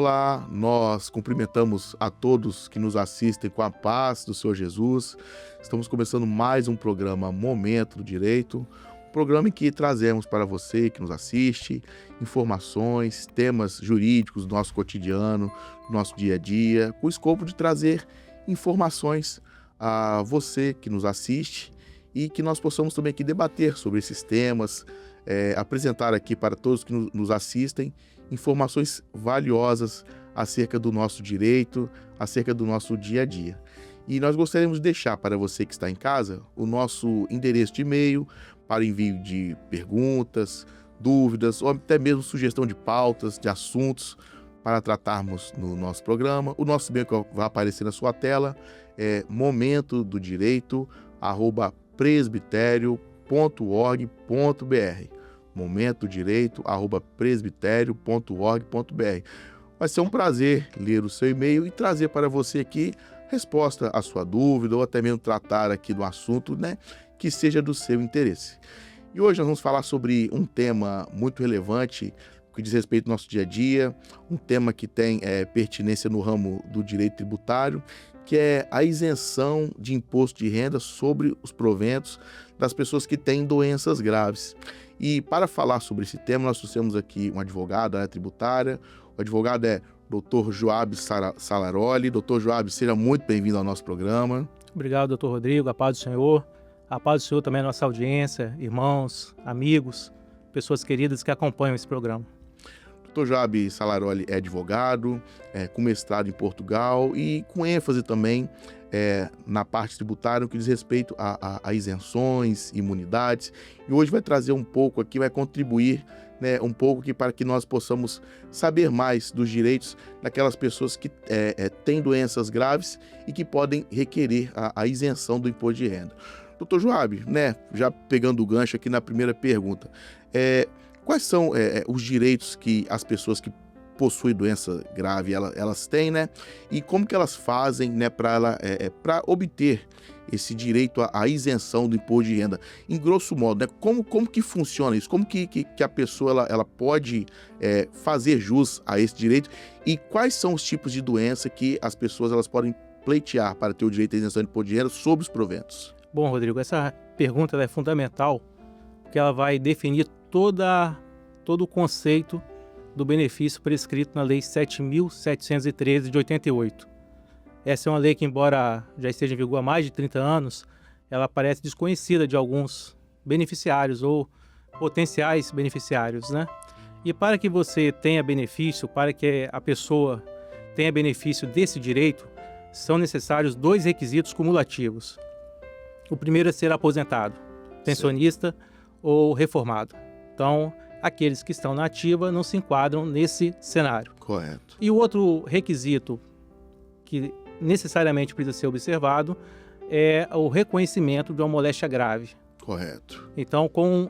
Olá, nós cumprimentamos a todos que nos assistem com a paz do Senhor Jesus. Estamos começando mais um programa Momento do Direito, um programa em que trazemos para você que nos assiste informações, temas jurídicos do nosso cotidiano, do nosso dia a dia, com o escopo de trazer informações a você que nos assiste e que nós possamos também aqui debater sobre esses temas, apresentar aqui para todos que nos assistem informações valiosas acerca do nosso direito, acerca do nosso dia a dia. E nós gostaríamos de deixar para você que está em casa o nosso endereço de e-mail para envio de perguntas, dúvidas ou até mesmo sugestão de pautas, de assuntos para tratarmos no nosso programa. O nosso e-mail que vai aparecer na sua tela é momentodireito@presbiterio.org.br. momentodireito@presbiterio.org.br. Vai ser um prazer ler o seu e-mail e trazer para você aqui resposta à sua dúvida ou até mesmo tratar aqui do assunto, que seja do seu interesse. E hoje nós vamos falar sobre um tema muito relevante que diz respeito ao nosso dia a dia, um tema que tem pertinência no ramo do direito tributário, que é a isenção de imposto de renda sobre os proventos das pessoas que têm doenças graves. E para falar sobre esse tema, nós trouxemos aqui um advogado da área tributária. O advogado é Dr. Joab Salaroli. Dr. Joab, seja muito bem-vindo ao nosso programa. Obrigado, Dr. Rodrigo. A paz do Senhor. A paz do Senhor também à nossa audiência, irmãos, amigos, pessoas queridas que acompanham esse programa. Dr. Joab Salaroli é advogado, com mestrado em Portugal e com ênfase também na parte tributária, no que diz respeito a isenções, imunidades. E hoje vai trazer um pouco aqui, vai contribuir um pouco aqui para que nós possamos saber mais dos direitos daquelas pessoas que têm doenças graves e que podem requerer a isenção do imposto de renda. Dr. Joab, já pegando o gancho aqui na primeira pergunta, quais são os direitos que as pessoas que possuem doença grave elas têm, e como que elas fazem para obter esse direito à isenção do imposto de renda? Em grosso modo, como que funciona isso? Como que a pessoa ela pode fazer jus a esse direito? E quais são os tipos de doença que as pessoas elas podem pleitear para ter o direito à isenção do imposto de renda sobre os proventos? Bom, Rodrigo, essa pergunta é fundamental, porque ela vai definir todo o conceito do benefício prescrito na Lei 7.713 de 88. Essa é uma lei que, embora já esteja em vigor há mais de 30 anos, ela parece desconhecida de alguns beneficiários ou potenciais beneficiários, E para que você tenha benefício, para que a pessoa tenha benefício desse direito, são necessários 2 requisitos cumulativos. O primeiro é ser aposentado, pensionista ou reformado. Então, aqueles que estão na ativa não se enquadram nesse cenário. Correto. E o outro requisito que necessariamente precisa ser observado é o reconhecimento de uma moléstia grave. Correto. Então, com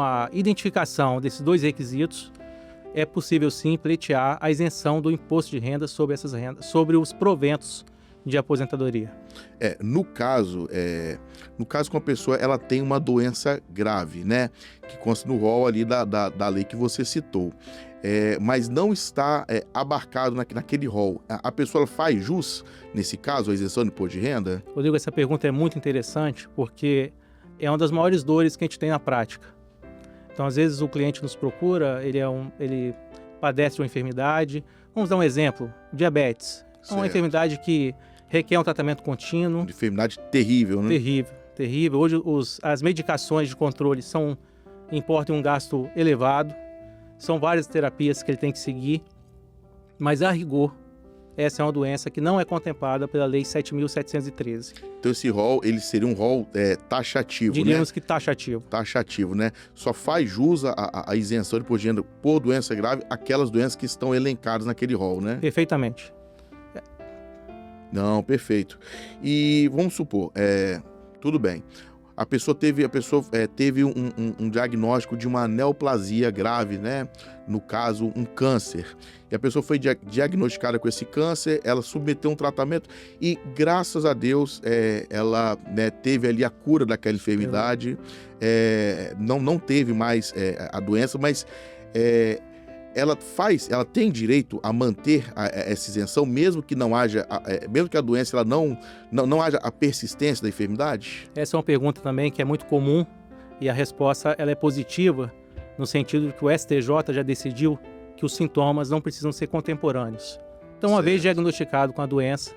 a identificação desses 2 requisitos, é possível sim pleitear a isenção do imposto de renda sobre essas rendas, sobre os proventos de aposentadoria. No caso que uma pessoa ela tem uma doença grave, que consta no rol ali da lei que você citou, mas não está abarcado naquele rol. A pessoa ela faz jus, nesse caso, a isenção do imposto de renda? Rodrigo, essa pergunta é muito interessante porque é uma das maiores dores que a gente tem na prática. Então, às vezes, o cliente nos procura, ele padece de uma enfermidade. Vamos dar um exemplo, diabetes. É uma enfermidade que requer um tratamento contínuo. Uma enfermidade terrível, Terrível. Hoje as medicações de controle importam um gasto elevado. São várias terapias que ele tem que seguir. Mas, a rigor, essa é uma doença que não é contemplada pela Lei 7.713. Então, esse rol, ele seria um rol taxativo, Diríamos que taxativo. Taxativo, Só faz jus a isenção de imposto de renda por doença grave aquelas doenças que estão elencadas naquele rol, Perfeitamente. Não, perfeito. E vamos supor, tudo bem, a pessoa teve um diagnóstico de uma neoplasia grave, No caso, um câncer. E a pessoa foi diagnosticada com esse câncer, ela submeteu um tratamento e, graças a Deus, ela teve ali a cura daquela enfermidade, não teve mais a doença, mas ela tem direito a manter essa isenção, mesmo que não haja, mesmo que a doença ela não haja a persistência da enfermidade? Essa é uma pergunta também que é muito comum e a resposta ela é positiva, no sentido de que o STJ já decidiu que os sintomas não precisam ser contemporâneos. Então, uma vez diagnosticado com a doença,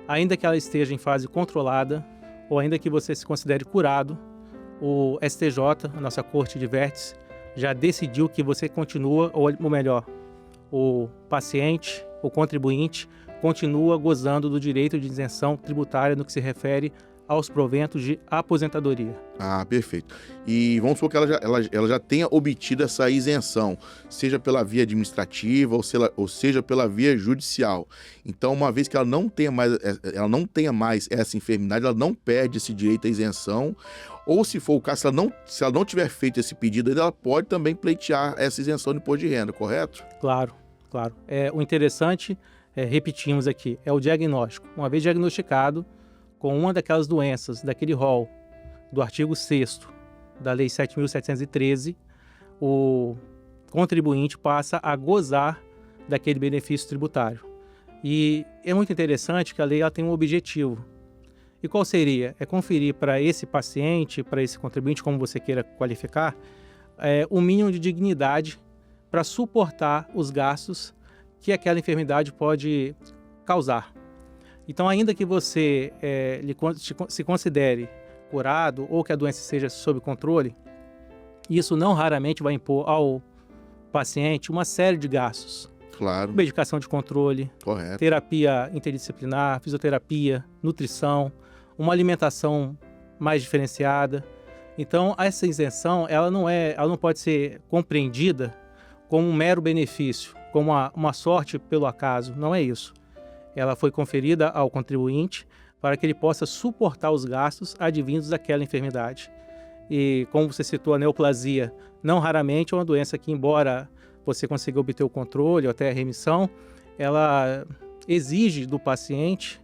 ainda que ela esteja em fase controlada ou ainda que você se considere curado, o STJ, a nossa Corte de Vértice, já decidiu que você continua, ou melhor, o paciente, o contribuinte, continua gozando do direito de isenção tributária no que se refere aos proventos de aposentadoria. Ah, perfeito. E vamos supor que ela já tenha obtido essa isenção, seja pela via administrativa ou seja pela via judicial. Então, uma vez que ela não tenha mais essa enfermidade, ela não perde esse direito à isenção. Ou, se for o caso, se ela não tiver feito esse pedido, ela pode também pleitear essa isenção de imposto de renda, correto? Claro. O interessante, repetimos aqui, é o diagnóstico. Uma vez diagnosticado com uma daquelas doenças, daquele rol do artigo 6º da Lei 7.713, o contribuinte passa a gozar daquele benefício tributário. E é muito interessante que a lei ela tem um objetivo. E qual seria? É conferir para esse paciente, para esse contribuinte, como você queira qualificar, o mínimo de dignidade para suportar os gastos que aquela enfermidade pode causar. Então, ainda que você se considere curado ou que a doença seja sob controle, isso não raramente vai impor ao paciente uma série de gastos. Claro. Medicação de controle, correto, terapia interdisciplinar, fisioterapia, nutrição, uma alimentação mais diferenciada. Então, essa isenção ela não pode ser compreendida como um mero benefício, como uma sorte pelo acaso. Não é isso. Ela foi conferida ao contribuinte para que ele possa suportar os gastos advindos daquela enfermidade. E, como você citou, a neoplasia não raramente é uma doença que, embora você consiga obter o controle ou até a remissão, ela exige do paciente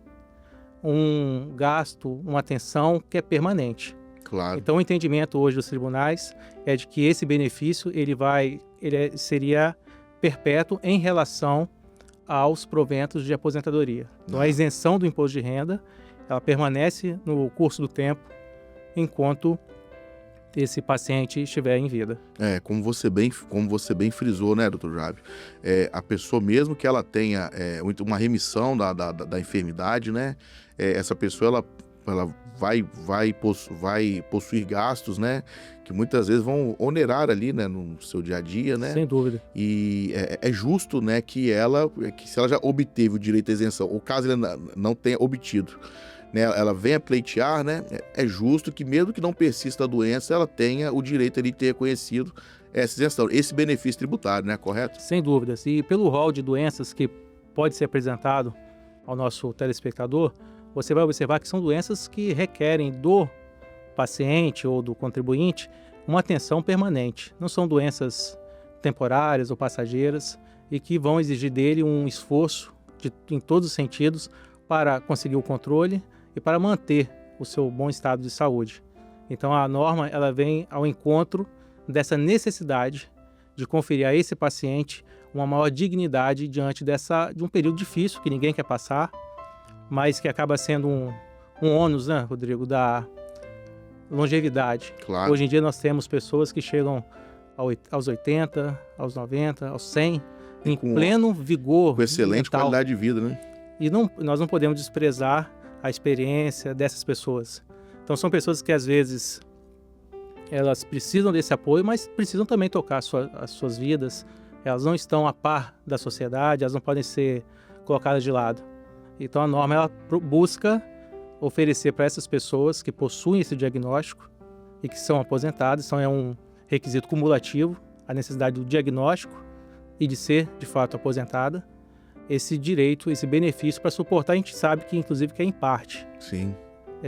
um gasto, uma atenção que é permanente. Claro. Então, o entendimento hoje dos tribunais é de que esse benefício seria perpétuo em relação aos proventos de aposentadoria. Então, a isenção do imposto de renda, ela permanece no curso do tempo enquanto esse paciente estiver em vida. Como você bem frisou, né, doutor Jábio? A pessoa, mesmo que ela tenha uma remissão da enfermidade, né, essa pessoa ela vai possuir gastos, né, que muitas vezes vão onerar ali, né, no seu dia a dia, né? Sem dúvida. E é justo, né, que se ela já obteve o direito à isenção, ou caso ela não tenha obtido, né, ela venha pleitear, né, é justo que, mesmo que não persista a doença, ela tenha o direito de ter conhecido essa isenção, esse benefício tributário, né, correto? Sem dúvidas. E pelo rol de doenças que pode ser apresentado ao nosso telespectador, você vai observar que são doenças que requerem do paciente ou do contribuinte uma atenção permanente. Não são doenças temporárias ou passageiras e que vão exigir dele um esforço em todos os sentidos para conseguir o controle e para manter o seu bom estado de saúde. Então, a norma ela vem ao encontro dessa necessidade de conferir a esse paciente uma maior dignidade diante de um período difícil que ninguém quer passar, mas que acaba sendo um ônus, né, Rodrigo, da longevidade. Claro. Hoje em dia nós temos pessoas que chegam aos 80, aos 90, aos 100, em pleno vigor com excelente mental. Qualidade de vida, né? E nós não podemos desprezar a experiência dessas pessoas. Então são pessoas que às vezes elas precisam desse apoio, mas precisam também tocar as suas vidas. Elas não estão a par da sociedade, elas não podem ser colocadas de lado. Então a norma ela busca oferecer para essas pessoas que possuem esse diagnóstico e que são aposentadas, então é um requisito cumulativo, a necessidade do diagnóstico e de ser de fato aposentada, esse direito, esse benefício para suportar. A gente sabe que inclusive que é em parte. Sim.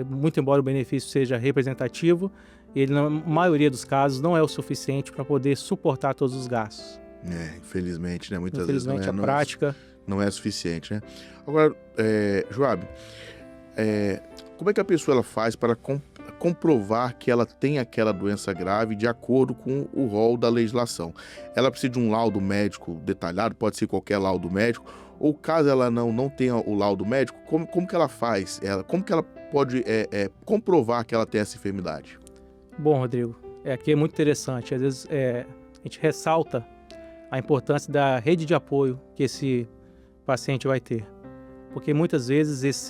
Muito embora o benefício seja representativo, ele na maioria dos casos não é o suficiente para poder suportar todos os gastos. Infelizmente, né? Muitas infelizmente, vezes a prática não é suficiente, né? Agora, Joab, como é que a pessoa ela faz para comprovar que ela tem aquela doença grave de acordo com o rol da legislação? Ela precisa de um laudo médico detalhado, pode ser qualquer laudo médico, ou caso ela não tenha o laudo médico, como que ela faz? Como que ela pode comprovar que ela tem essa enfermidade? Bom, Rodrigo, aqui é muito interessante. Às vezes a gente ressalta a importância da rede de apoio que esse paciente vai ter. Porque muitas vezes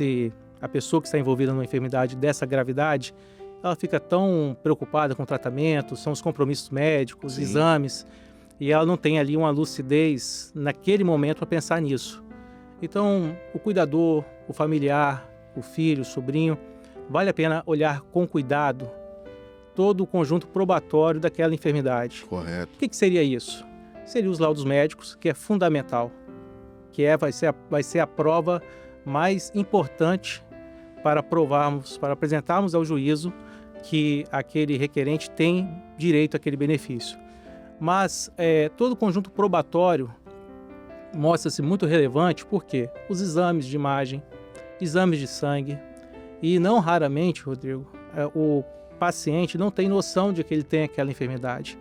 a pessoa que está envolvida numa enfermidade dessa gravidade, ela fica tão preocupada com o tratamento, são os compromissos médicos, Sim. exames, e ela não tem ali uma lucidez naquele momento para pensar nisso. Então, o cuidador, o familiar, o filho, o sobrinho, vale a pena olhar com cuidado todo o conjunto probatório daquela enfermidade. Correto. O que seria isso? Seria os laudos médicos, que é fundamental, vai ser a prova mais importante para apresentarmos ao juízo que aquele requerente tem direito àquele benefício. Mas todo o conjunto probatório mostra-se muito relevante porque os exames de imagem, exames de sangue, e não raramente, Rodrigo, o paciente não tem noção de que ele tem aquela enfermidade.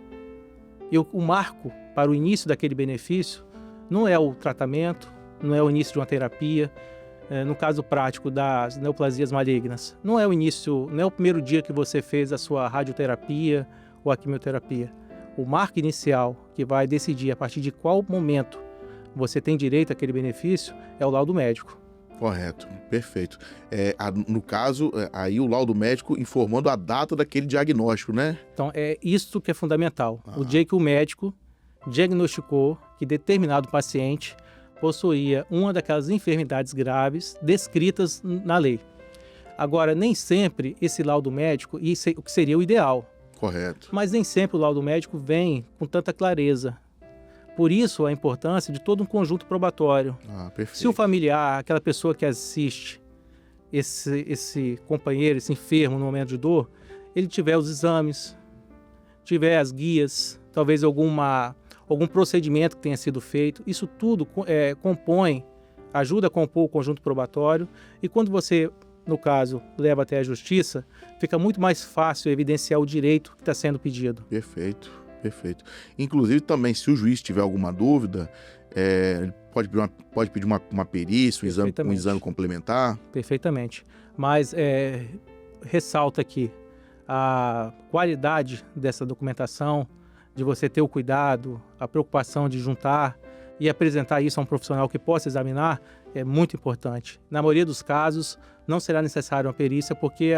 E o marco para o início daquele benefício não é o tratamento, não é o início de uma terapia. No caso prático das neoplasias malignas, não é o primeiro dia que você fez a sua radioterapia ou a quimioterapia. O marco inicial que vai decidir a partir de qual momento você tem direito àquele benefício é o laudo médico. Correto, perfeito. No caso, aí o laudo médico informando a data daquele diagnóstico, né? Então, é isso que é fundamental. O dia que o médico diagnosticou que determinado paciente possuía uma daquelas enfermidades graves descritas na lei. Agora, nem sempre esse laudo médico, isso é o que seria o ideal. Correto. Mas nem sempre o laudo médico vem com tanta clareza. Por isso, a importância de todo um conjunto probatório. Perfeito. Se o familiar, aquela pessoa que assiste esse companheiro, esse enfermo no momento de dor, ele tiver os exames, tiver as guias, talvez algum procedimento que tenha sido feito, isso tudo ajuda a compor o conjunto probatório, e quando você, no caso, leva até a justiça, fica muito mais fácil evidenciar o direito que está sendo pedido. Perfeito. Perfeito. Inclusive também, se o juiz tiver alguma dúvida, ele pode pedir uma perícia, um exame complementar. Perfeitamente. Mas ressalta aqui a qualidade dessa documentação, de você ter o cuidado, a preocupação de juntar e apresentar isso a um profissional que possa examinar, é muito importante. Na maioria dos casos, não será necessário uma perícia, porque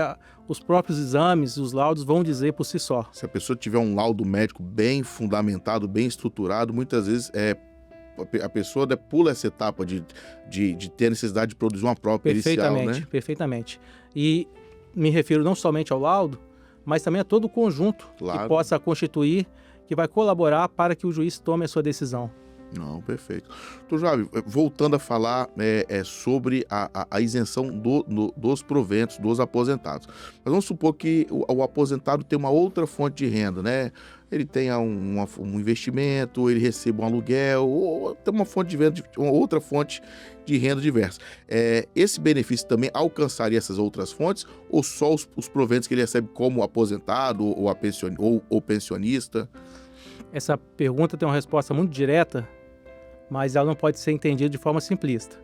os próprios exames, os laudos vão dizer por si só. Se a pessoa tiver um laudo médico bem fundamentado, bem estruturado, muitas vezes a pessoa pula essa etapa de ter a necessidade de produzir uma prova pericial, né? Perfeitamente. E me refiro não somente ao laudo, mas também a todo o conjunto que possa constituir, que vai colaborar para que o juiz tome a sua decisão. Não, perfeito. Doutor Joab, voltando a falar sobre a isenção dos proventos dos aposentados. Mas vamos supor que o aposentado tem uma outra fonte de renda, né? Ele tenha um investimento, ele receba um aluguel, ou tem uma outra fonte de renda diversa. Esse benefício também alcançaria essas outras fontes, ou só os proventos que ele recebe como aposentado ou pensionista? Essa pergunta tem uma resposta muito direta, mas ela não pode ser entendida de forma simplista.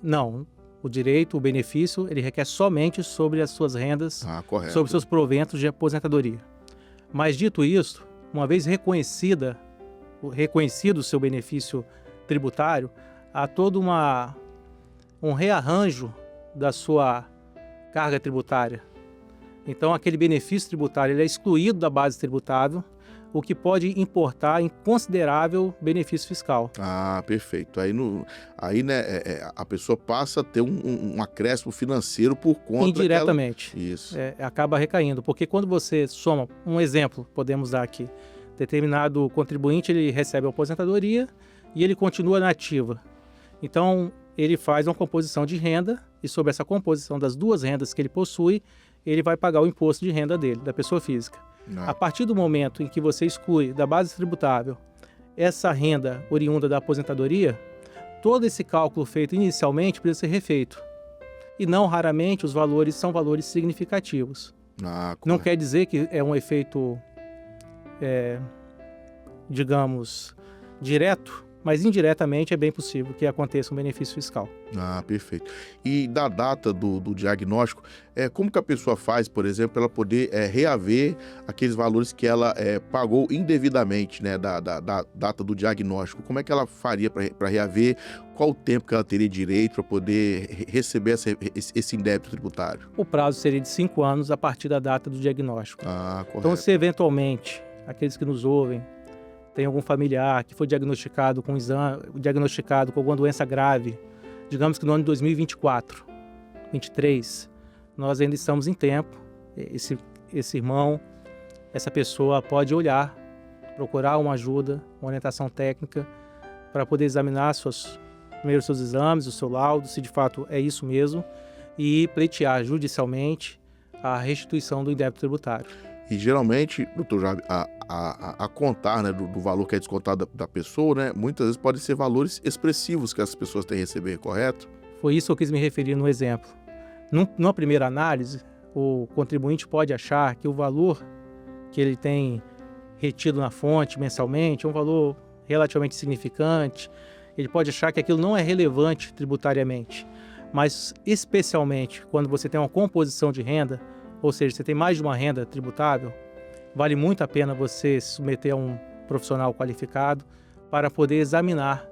Não, o direito, o benefício, ele requer somente sobre as suas rendas, sobre seus proventos de aposentadoria. Mas dito isso, uma vez reconhecido o seu benefício tributário, há todo um rearranjo da sua carga tributária. Então, aquele benefício tributário ele é excluído da base tributável, o que pode importar em considerável benefício fiscal. Perfeito. Aí a pessoa passa a ter um acréscimo financeiro por conta indiretamente. Isso. Acaba recaindo, porque quando você soma, um exemplo podemos dar aqui, determinado contribuinte ele recebe a aposentadoria e ele continua na ativa. Então, ele faz uma composição de renda e sobre essa composição das duas rendas que ele possui, ele vai pagar o imposto de renda dele, da pessoa física. A partir do momento em que você exclui da base tributável essa renda oriunda da aposentadoria, todo esse cálculo feito inicialmente precisa ser refeito. E não raramente os valores são valores significativos. Ah, Não correto. quer dizer que é um efeito, digamos, direto, mas indiretamente é bem possível que aconteça um benefício fiscal. Ah, perfeito. E da data do diagnóstico, como que a pessoa faz, por exemplo, para ela poder reaver aqueles valores que ela pagou indevidamente, né, da data do diagnóstico? Como é que ela faria para reaver? Qual o tempo que ela teria direito para poder receber esse indébito tributário? O prazo seria de 5 anos a partir da data do diagnóstico. Ah, Então, correto. se eventualmente aqueles que nos ouvem tem algum familiar que foi diagnosticado com exame, diagnosticado com alguma doença grave, digamos que no ano de 2024, 23, nós ainda estamos em tempo. Esse irmão, essa pessoa pode olhar, procurar uma ajuda, uma orientação técnica para poder examinar primeiro os seus exames, o seu laudo, se de fato é isso mesmo, e pleitear judicialmente a restituição do indébito tributário. E geralmente, doutor Jabe, a contar, né, do valor que é descontado da pessoa, né, muitas vezes podem ser valores expressivos que as pessoas têm a receber, correto? Foi isso que eu quis me referir no exemplo. Numa primeira análise, o contribuinte pode achar que o valor que ele tem retido na fonte mensalmente é um valor relativamente significante. Ele pode achar que aquilo não é relevante tributariamente, mas especialmente quando você tem uma composição de renda, ou seja, você tem mais de uma renda tributável, vale muito a pena você se submeter a um profissional qualificado para poder examinar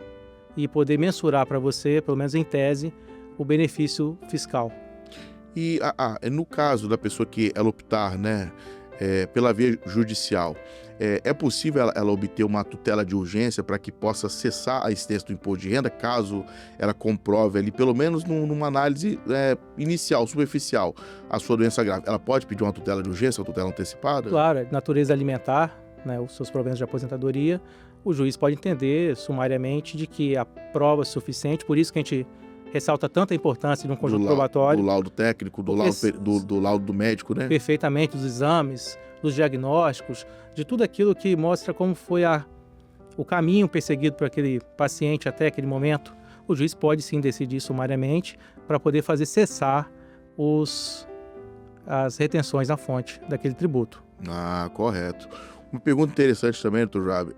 e poder mensurar para você, pelo menos em tese, o benefício fiscal. E no caso da pessoa que ela optar, né, pela via judicial, é possível ela obter uma tutela de urgência para que possa cessar a existência do imposto de renda, caso ela comprove ali, pelo menos numa análise inicial, superficial, a sua doença grave? Ela pode pedir uma tutela de urgência, uma tutela antecipada? Claro, natureza alimentar, né, os seus problemas de aposentadoria, o juiz pode entender sumariamente de que a prova é suficiente, por isso que a gente ressalta tanta importância de um conjunto probatório. Do laudo técnico, do laudo do médico, né? Perfeitamente, dos exames, dos diagnósticos, de tudo aquilo que mostra como foi o caminho perseguido por aquele paciente até aquele momento. O juiz pode sim decidir sumariamente para poder fazer cessar as retenções na fonte daquele tributo. Ah, correto. Uma pergunta interessante também, doutor Jabe,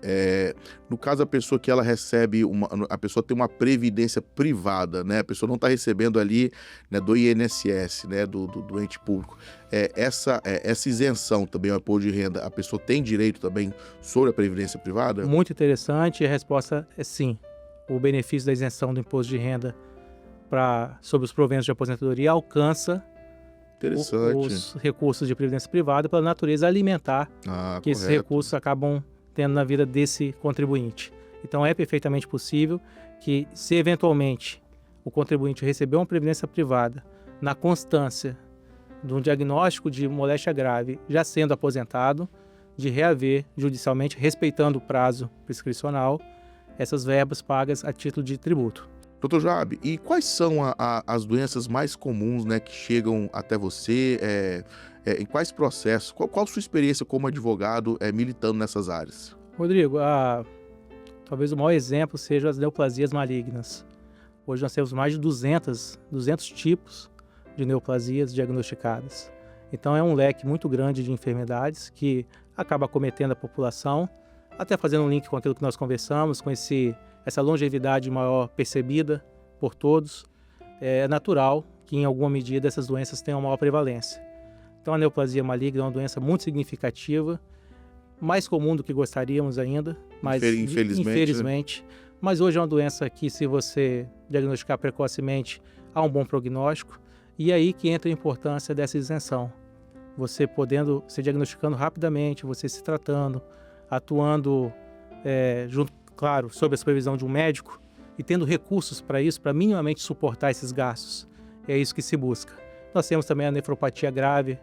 no caso a pessoa que ela recebe, a pessoa tem uma previdência privada, né? A pessoa não está recebendo ali, né, do INSS, né, do ente público. Essa isenção também ao imposto de renda, a pessoa tem direito também sobre a previdência privada? Muito interessante, e a resposta é sim. O benefício da isenção do imposto de renda sobre os proventos de aposentadoria alcança os recursos de previdência privada pela natureza alimentar que esses recursos acabam tendo na vida desse contribuinte. Então é perfeitamente possível que, se eventualmente o contribuinte receber uma previdência privada na constância de um diagnóstico de moléstia grave já sendo aposentado, de reaver judicialmente, respeitando o prazo prescricional, essas verbas pagas a título de tributo. Doutor Jabe, e quais são as doenças mais comuns, né, que chegam até você? Em quais processos? Qual a sua experiência como advogado militando nessas áreas? Rodrigo, talvez o maior exemplo seja as neoplasias malignas. Hoje nós temos mais de 200 tipos de neoplasias diagnosticadas. Então é um leque muito grande de enfermidades que acaba acometendo a população, até fazendo um link com aquilo que nós conversamos, com essa longevidade maior percebida por todos. É natural que, em alguma medida, essas doenças tenham maior prevalência. Então, a neoplasia maligna é uma doença muito significativa, mais comum do que gostaríamos ainda, mas infelizmente. Né? Mas hoje é uma doença que, se você diagnosticar precocemente, há um bom prognóstico. E aí que entra a importância dessa isenção. Você podendo, se diagnosticando rapidamente, você se tratando, atuando junto, claro, sob a supervisão de um médico e tendo recursos para isso, para minimamente suportar esses gastos. É isso que se busca. Nós temos também a nefropatia grave,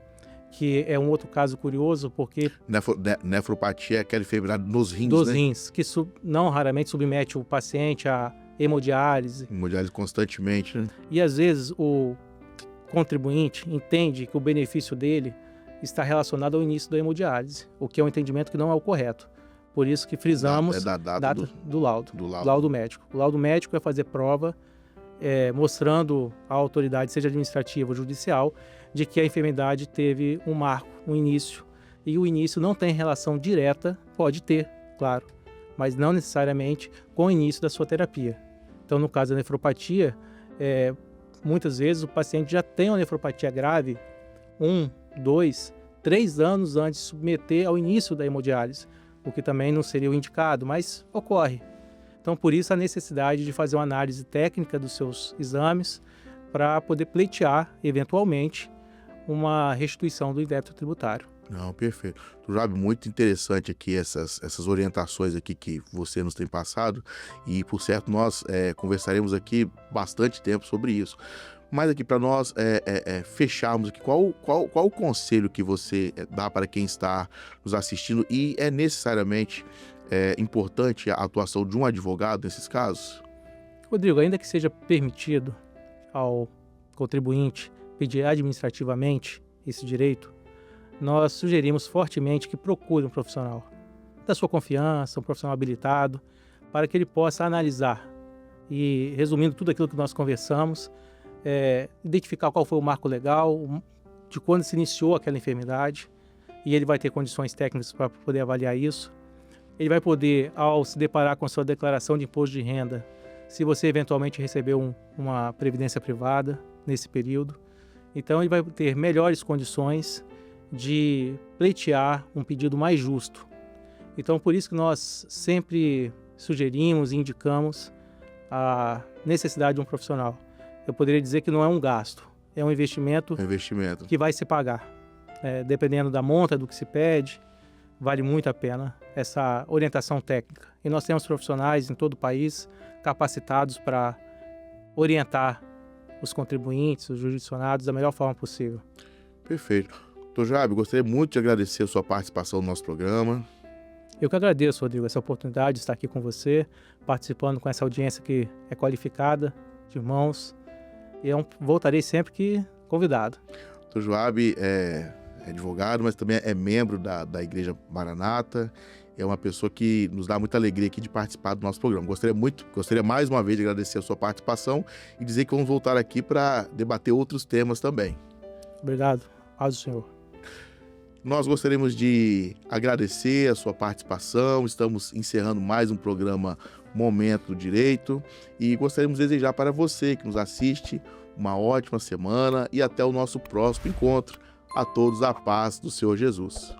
que é um outro caso curioso, porque... Nefropatia é aquela enfermidade nos rins, dos né? rins, que não raramente submete o paciente a hemodiálise. Hemodiálise constantemente, né? E às vezes o contribuinte entende que o benefício dele está relacionado ao início da hemodiálise, o que é um entendimento que não é o correto. Por isso que frisamos da data do laudo médico. O laudo médico é fazer prova mostrando à autoridade, seja administrativa ou judicial, de que a enfermidade teve um marco, um início, e o início não tem relação direta, pode ter, claro, mas não necessariamente com o início da sua terapia. Então, no caso da nefropatia, muitas vezes o paciente já tem uma nefropatia grave 1, 2, 3 anos antes de submeter ao início da hemodiálise, o que também não seria o indicado, mas ocorre. Então, por isso a necessidade de fazer uma análise técnica dos seus exames para poder pleitear, eventualmente, uma restituição do débito tributário. Não, perfeito. Joab, muito interessante aqui essas orientações aqui que você nos tem passado e, por certo, nós conversaremos aqui bastante tempo sobre isso. Mas aqui para nós fecharmos aqui, qual o conselho que você dá para quem está nos assistindo e é necessariamente importante a atuação de um advogado nesses casos? Rodrigo, ainda que seja permitido ao contribuinte pedir administrativamente esse direito, nós sugerimos fortemente que procure um profissional da sua confiança, um profissional habilitado, para que ele possa analisar e, resumindo tudo aquilo que nós conversamos, identificar qual foi o marco legal, de quando se iniciou aquela enfermidade, e ele vai ter condições técnicas para poder avaliar isso. Ele vai poder, ao se deparar com a sua declaração de imposto de renda, se você eventualmente recebeu uma previdência privada nesse período, então ele vai ter melhores condições de pleitear um pedido mais justo. Então, por isso que nós sempre sugerimos e indicamos a necessidade de um profissional. Eu poderia dizer que não é um gasto, é um investimento, que vai se pagar. Dependendo da monta, do que se pede, vale muito a pena essa orientação técnica. E nós temos profissionais em todo o país capacitados para orientar os contribuintes, os jurisdicionados da melhor forma possível. Perfeito. Dr. Joab, gostaria muito de agradecer a sua participação no nosso programa. Eu que agradeço, Rodrigo, essa oportunidade de estar aqui com você, participando com essa audiência que é qualificada, de irmãos, e voltarei sempre que convidado. Dr. Joab é advogado, mas também é membro da Igreja Maranata, é uma pessoa que nos dá muita alegria aqui de participar do nosso programa. Gostaria mais uma vez de agradecer a sua participação e dizer que vamos voltar aqui para debater outros temas também. Obrigado. Paz do Senhor. Nós gostaríamos de agradecer a sua participação, estamos encerrando mais um programa Momento do Direito e gostaríamos de desejar para você que nos assiste uma ótima semana e até o nosso próximo encontro. A todos a paz do Senhor Jesus.